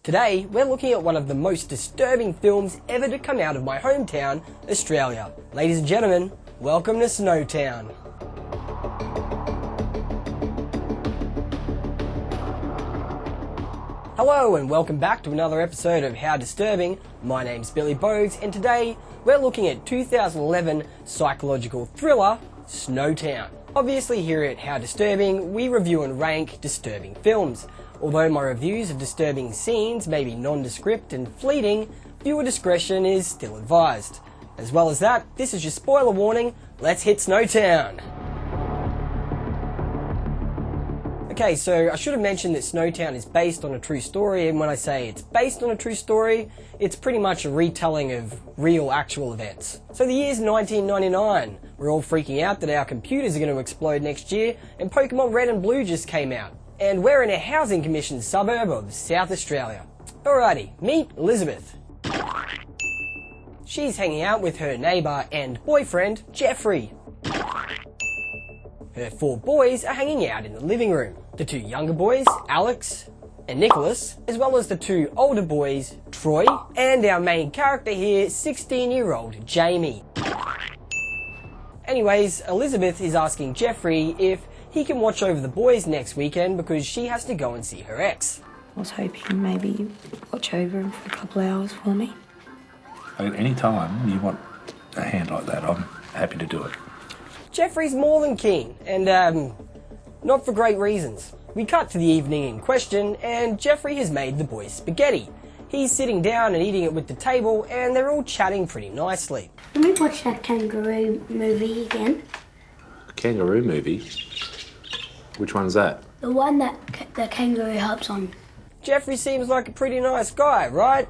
Today, we're looking at one of the most disturbing films ever to come out of my hometown, Australia. Ladies and gentlemen, welcome to Snowtown. Hello and welcome back to another episode of How Disturbing. My name's Billy Bogues and today we're looking at 2011 psychological thriller, Snowtown. Obviously here at How Disturbing, we review and rank disturbing films. Although my reviews of disturbing scenes may be nondescript and fleeting, viewer discretion is still advised. As well as that, this is your spoiler warning, let's hit Snowtown! Okay, so I should have mentioned that Snowtown is based on a true story, and when I say it's based on a true story, it's pretty much a retelling of real actual events. So the year's 1999. We're all freaking out that our computers are going to explode next year, and Pokemon Red and Blue just came out. And we're in a housing commission suburb of South Australia. Alrighty, meet Elizabeth. She's hanging out with her neighbour and boyfriend, Jeffrey. Her 4 boys are hanging out in the living room. The 2 younger boys, Alex and Nicholas, as well as the 2 older boys, Troy, and our main character here, 16-year-old Jamie. Anyways, Elizabeth is asking Jeffrey if he can watch over the boys next weekend because she has to go and see her ex. I was hoping maybe you'd watch over him for a couple of hours for me. At any time you want a hand like that, I'm happy to do it. Jeffrey's more than keen, and not for great reasons. We cut to the evening in question, and Jeffrey has made the boys spaghetti. He's sitting down and eating it with the table, and they're all chatting pretty nicely. Can we watch that kangaroo movie again? A kangaroo movie? Which one's that? The one that the kangaroo hops on. Jeffrey seems like a pretty nice guy, right?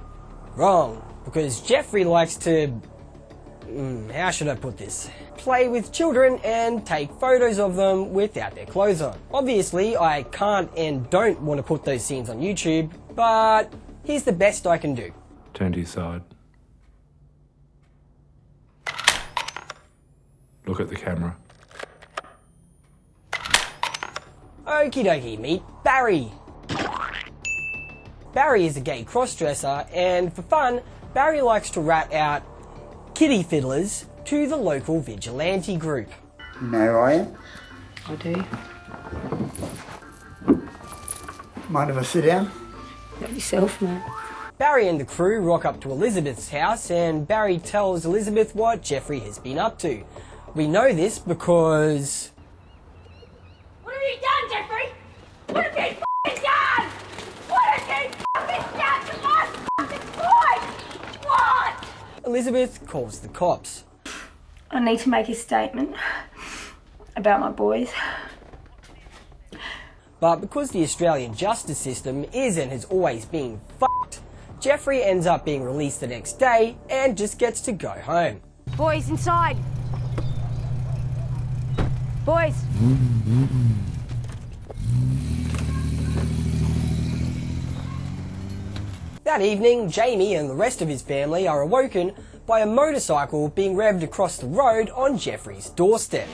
Wrong, because Jeffrey likes to... how should I put this? Play with children and take photos of them without their clothes on. Obviously, I can't and don't want to put those scenes on YouTube, but here's the best I can do. Turn to your side. Look at the camera. Okie dokie, meet Barry. Barry is a gay crossdresser, and for fun, Barry likes to rat out kitty fiddlers to the local Vigilante group. You know who I am? I do. Mind if I sit down? Help yourself, man. Barry and the crew rock up to Elizabeth's house, and Barry tells Elizabeth what Jeffrey has been up to. We know this because... What have you done, Jeffrey? What have you f***ing done? What have you f***ing done to my f***ing boy? What? Elizabeth calls the cops. I need to make a statement about my boys. But because the Australian justice system is and has always been fucked, Jeffrey ends up being released the next day and just gets to go home. Boys, inside. Boys. That evening, Jamie and the rest of his family are awoken by a motorcycle being revved across the road on Jeffrey's doorstep.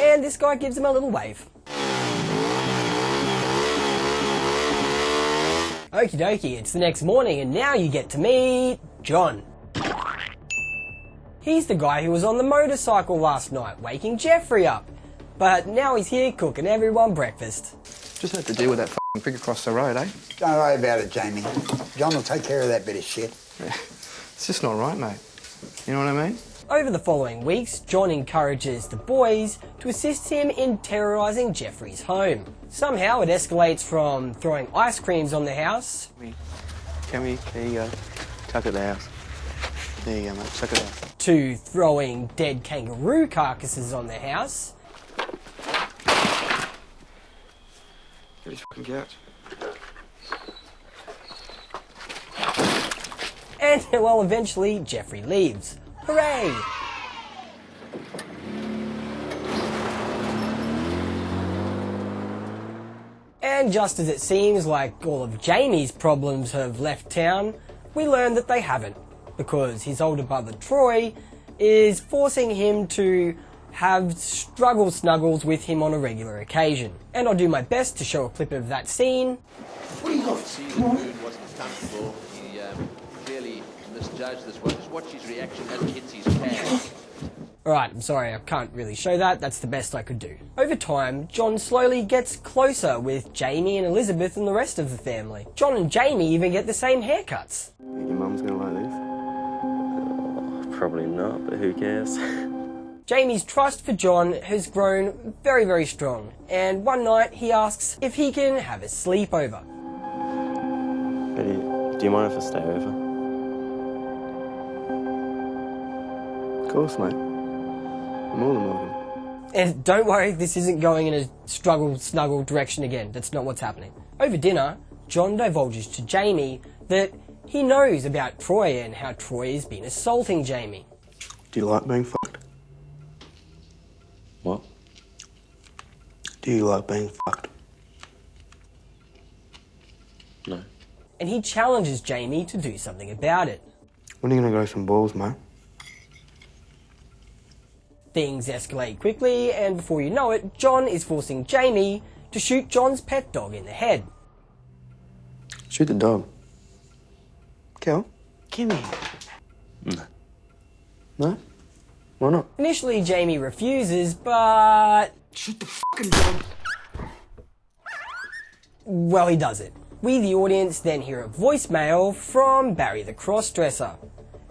And this guy gives him a little wave. Okie dokie, it's the next morning and now you get to meet John. He's the guy who was on the motorcycle last night, waking Jeffrey up. But now he's here cooking everyone breakfast. Just had to deal with that f***ing pig across the road, eh? Don't worry about it, Jamie. John will take care of that bit of shit. It's just not right, mate. You know what I mean? Over the following weeks, John encourages the boys to assist him in terrorising Jeffrey's home. Somehow it escalates from throwing ice creams on the house... There you go. Chuck it at the house. There you go, mate. Chuck it out. ...to throwing dead kangaroo carcasses on the house... Get his f***ing couch. And, well, eventually, Jeffrey leaves. Hooray! And just as it seems like all of Jamie's problems have left town, we learn that they haven't, because his older brother Troy is forcing him to have struggle snuggles with him on a regular occasion. And I'll do my best to show a clip of that scene. What do you got? See, the moon wasn't comfortable. He clearly misjudged this one. Just watch his reaction as it hits his calf. Alright, I'm sorry, I can't really show that. That's the best I could do. Over time, John slowly gets closer with Jamie and Elizabeth and the rest of the family. John and Jamie even get the same haircuts. Your mum's gonna like this? Oh, probably not, but who cares? Jamie's trust for John has grown very, very strong, and one night he asks if he can have a sleepover. Do you mind if I stay over? Of course, mate. More than welcome. And don't worry, this isn't going in a struggle-snuggle direction again. That's not what's happening. Over dinner, John divulges to Jamie that he knows about Troy and how Troy has been assaulting Jamie. Do you like being fucked? What? Do you like being fucked? No. And he challenges Jamie to do something about it. When are you gonna grow some balls, mate? Things escalate quickly, and before you know it, John is forcing Jamie to shoot John's pet dog in the head. Shoot the dog. Kel, come here. No. No? Why not? Initially, Jamie refuses, but... Shoot the fucking dog. well, he does it. We, the audience, then hear a voicemail from Barry the crossdresser.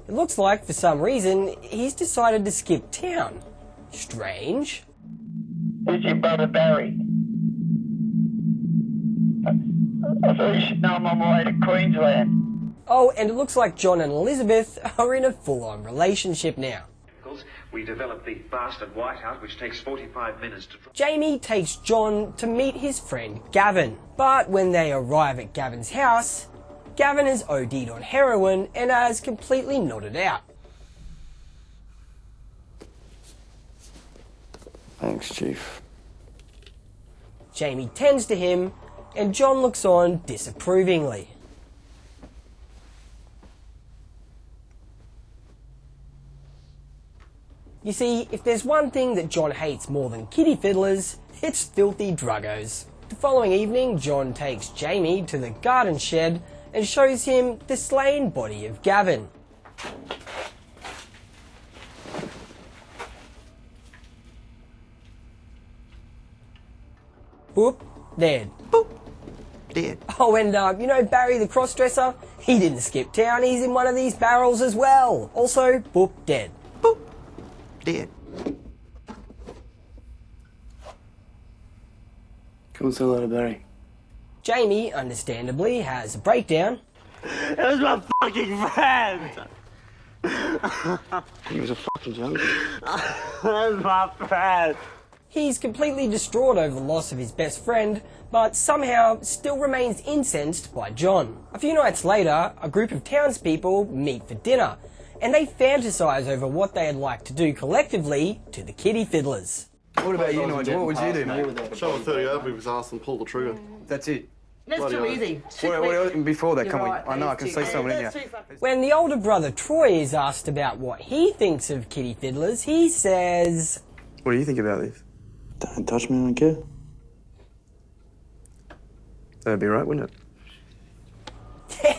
It looks like, for some reason, he's decided to skip town. Strange. Who's your brother Barry? I thought you should know I'm on my way to Queensland. Oh, and it looks like John and Elizabeth are in a full-on relationship now. We developed the bastard White House, which takes 45 minutes to... Jamie takes John to meet his friend Gavin, but when they arrive at Gavin's house, Gavin has OD'd on heroin and has completely nodded out. Thanks, Chief. Jamie tends to him, and John looks on disapprovingly. You see, if there's one thing that John hates more than kiddie fiddlers, it's filthy druggos. The following evening, John takes Jamie to the garden shed and shows him the slain body of Gavin. Boop, dead. Boop. Dead. Oh, and you know Barry the crossdresser? He didn't skip town, he's in one of these barrels as well. Also, boop, dead. Boop. Dead. Come say hello to Barry. Jamie, understandably, has a breakdown. It was my fucking friend! He was a fucking junkie. That was my friend! He's completely distraught over the loss of his best friend, but somehow still remains incensed by John. A few nights later, a group of townspeople meet for dinner, and they fantasize over what they'd like to do collectively to the kiddie fiddlers. What about you, Nigel? What would you do, mate? Show a 30 up with his ass and pull the trigger. That's it. That's too easy. What before that, can we? Right, I know, I can see someone in you. When the older brother Troy is asked about what he thinks of kiddie fiddlers, he says... What do you think about this? Don't touch me, I don't care. That'd be right, wouldn't it?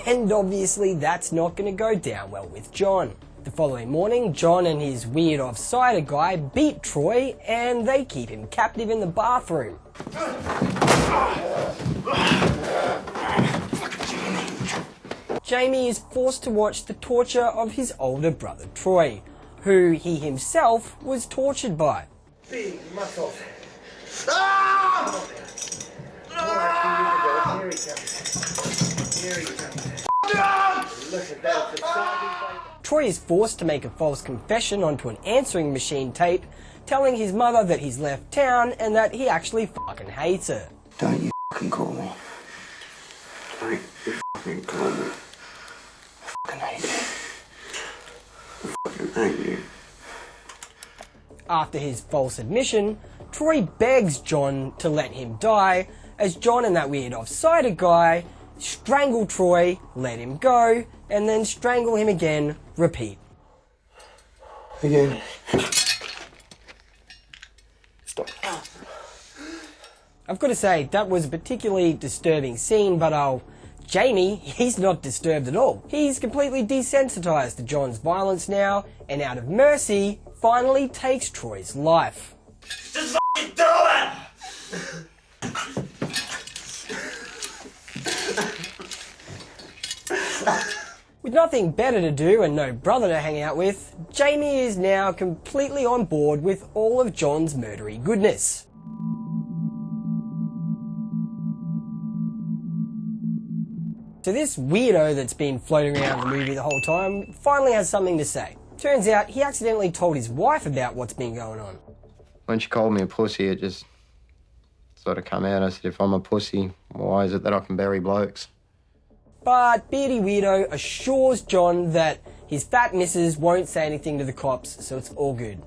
And obviously that's not going to go down well with John. The following morning, John and his weird off-cider guy beat Troy and they keep him captive in the bathroom. Jamie is forced to watch the torture of his older brother Troy, who he himself was tortured by. Big muscle. Troy is forced to make a false confession onto an answering machine tape, telling his mother that he's left town and that he actually fucking hates her. Don't you fucking call me. Don't you fucking call me. I fucking hate you. I fucking hate you. After his false admission, Troy begs John to let him die, as John and that weird off-cider guy strangle Troy, let him go, and then strangle him again, repeat. Again. Stop. I've got to say, that was a particularly disturbing scene, but Jamie, he's not disturbed at all. He's completely desensitized to John's violence now, and out of mercy, finally takes Troy's life. Just fucking do it! With nothing better to do and no brother to hang out with, Jamie is now completely on board with all of John's murdery goodness. So this weirdo that's been floating around the movie the whole time finally has something to say. Turns out he accidentally told his wife about what's been going on. When she called me a pussy, it just sort of come out. I said, if I'm a pussy, why is it that I can bury blokes? But Beardy Weirdo assures John that his fat missus won't say anything to the cops, so it's all good.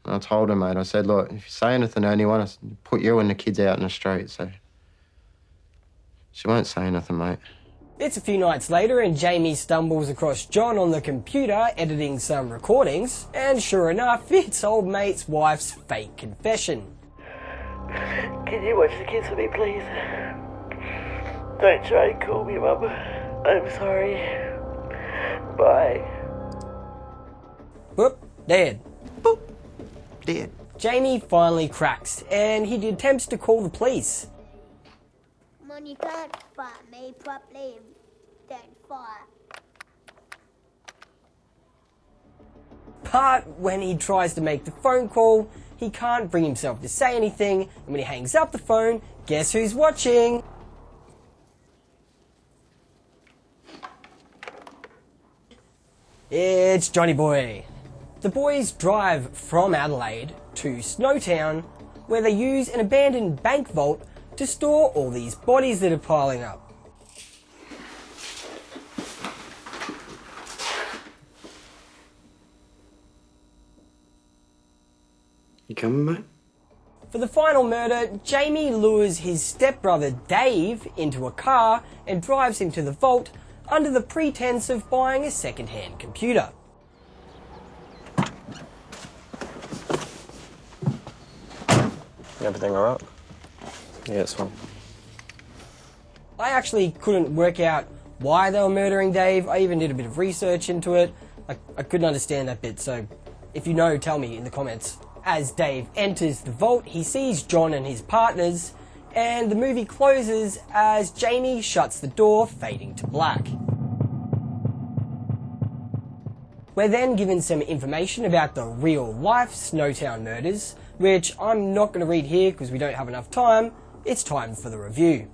And I told her, mate, I said, look, if you say anything to anyone, I said, put you and the kids out in the street, so she won't say anything, mate. It's a few nights later and Jamie stumbles across John on the computer editing some recordings, and sure enough, it's old mate's wife's fake confession. Can you watch the kids for me, please? Don't try and call me, Mum. I'm sorry. Bye. Whoop, dead. Boop, dead. Jamie finally cracks, and he attempts to call the police. Mum, you can't fight me properly. Don't fight. But when he tries to make the phone call, he can't bring himself to say anything, and when he hangs up the phone, guess who's watching? It's Johnny Boy. The boys drive from Adelaide to Snowtown, where they use an abandoned bank vault to store all these bodies that are piling up. You coming, mate? For the final murder, Jamie lures his stepbrother Dave into a car and drives him to the vault under the pretense of buying a second-hand computer. Everything alright? Yeah, it's fine. I actually couldn't work out why they were murdering Dave. I even did a bit of research into it. I couldn't understand that bit, so if you know, tell me in the comments. As Dave enters the vault, he sees John and his partners, and the movie closes as Jamie shuts the door, fading to black. We're then given some information about the real-life Snowtown Murders, which I'm not going to read here because we don't have enough time. It's time for the review.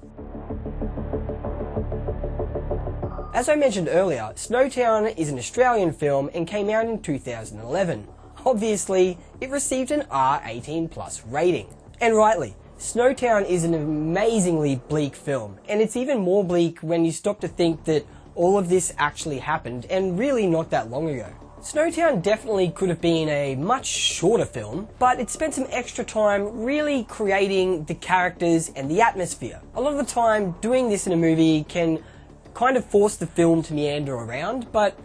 As I mentioned earlier, Snowtown is an Australian film and came out in 2011. Obviously, it received an R18+ rating. And rightly, Snowtown is an amazingly bleak film, and it's even more bleak when you stop to think that all of this actually happened, and really not that long ago. Snowtown definitely could have been a much shorter film, but it spent some extra time really creating the characters and the atmosphere. A lot of the time, doing this in a movie can kind of force the film to meander around, but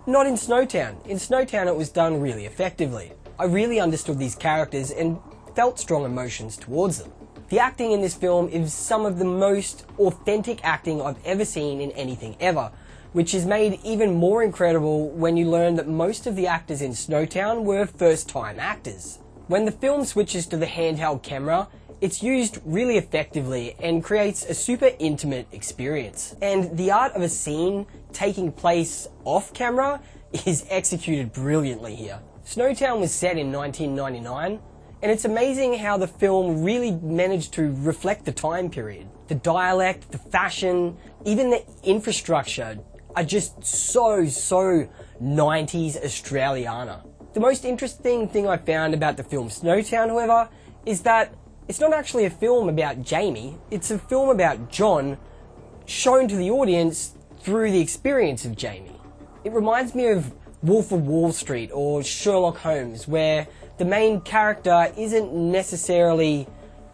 not in Snowtown. In Snowtown it was done really effectively. I really understood these characters and felt strong emotions towards them. The acting in this film is some of the most authentic acting I've ever seen in anything ever, which is made even more incredible when you learn that most of the actors in Snowtown were first-time actors. When the film switches to the handheld camera, it's used really effectively and creates a super intimate experience. And the art of a scene taking place off camera is executed brilliantly here. Snowtown was set in 1999, and it's amazing how the film really managed to reflect the time period. The dialect, the fashion, even the infrastructure are just so 90s Australiana. The most interesting thing I found about the film Snowtown, however, is that it's not actually a film about Jamie, it's a film about John shown to the audience through the experience of Jamie. It reminds me of Wolf of Wall Street or Sherlock Holmes, where the main character isn't necessarily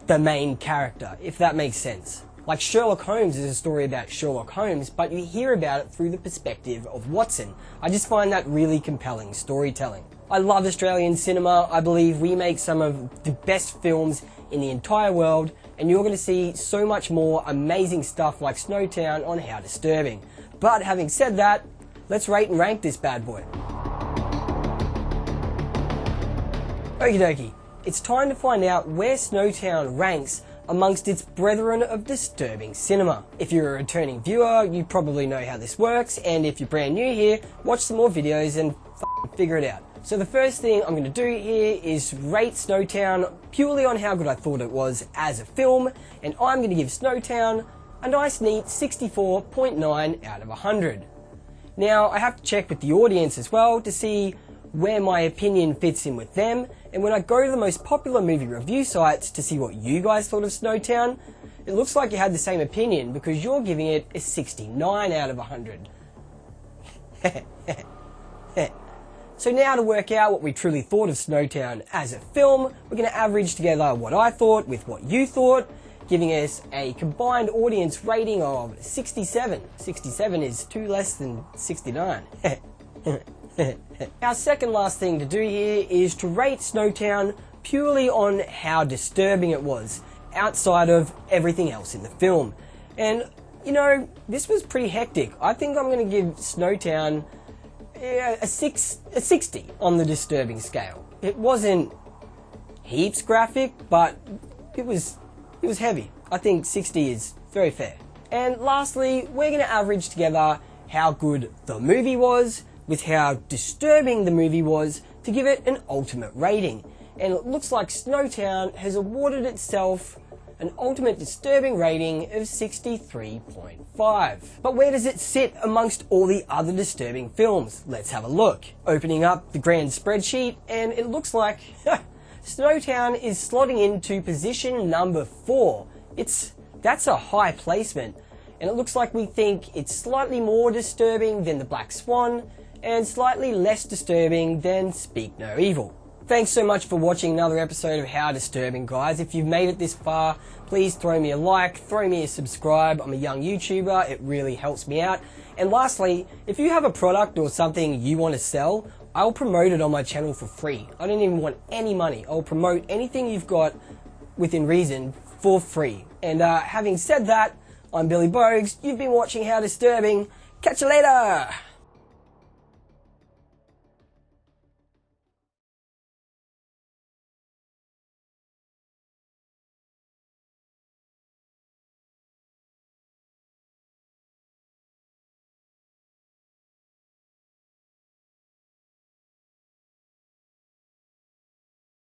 the main character, if that makes sense. Like Sherlock Holmes is a story about Sherlock Holmes, but you hear about it through the perspective of Watson. I just find that really compelling storytelling. I love Australian cinema. I believe we make some of the best films in the entire world, and you're going to see so much more amazing stuff like Snowtown on How Disturbing. But having said that, let's rate and rank this bad boy. Okie dokie, it's time to find out where Snowtown ranks amongst its brethren of disturbing cinema. If you're a returning viewer, you probably know how this works, and if you're brand new here, watch some more videos and figure it out. So the first thing I'm going to do here is rate Snowtown purely on how good I thought it was as a film, and I'm going to give Snowtown a nice neat 64.9 out of 100. Now I have to check with the audience as well to see where my opinion fits in with them, and when I go to the most popular movie review sites to see what you guys thought of Snowtown, it looks like you had the same opinion because you're giving it a 69 out of 100. So now to work out what we truly thought of Snowtown as a film, we're going to average together what I thought with what you thought, giving us a combined audience rating of 67. 67 is 2 less than 69. Our second last thing to do here is to rate Snowtown purely on how disturbing it was, outside of everything else in the film. And, you know, this was pretty hectic. I think I'm going to give Snowtown a 60 on the disturbing scale. It wasn't heaps graphic, but it was heavy. I think 60 is very fair. And lastly, we're going to average together how good the movie was with how disturbing the movie was to give it an ultimate rating. And it looks like Snowtown has awarded itself an ultimate disturbing rating of 63.5. But where does it sit amongst all the other disturbing films? Let's have a look. Opening up the grand spreadsheet, and it looks like Snowtown is slotting into position number 4. That's a high placement, and it looks like we think it's slightly more disturbing than The Black Swan, and slightly less disturbing than Speak No Evil. Thanks so much for watching another episode of How Disturbing, guys. If you've made it this far, please throw me a like, throw me a subscribe. I'm a young YouTuber, it really helps me out. And lastly, if you have a product or something you want to sell, I'll promote it on my channel for free. I don't even want any money. I'll promote anything you've got within reason for free. And having said that, I'm Billy Bogues. You've been watching How Disturbing. Catch you later!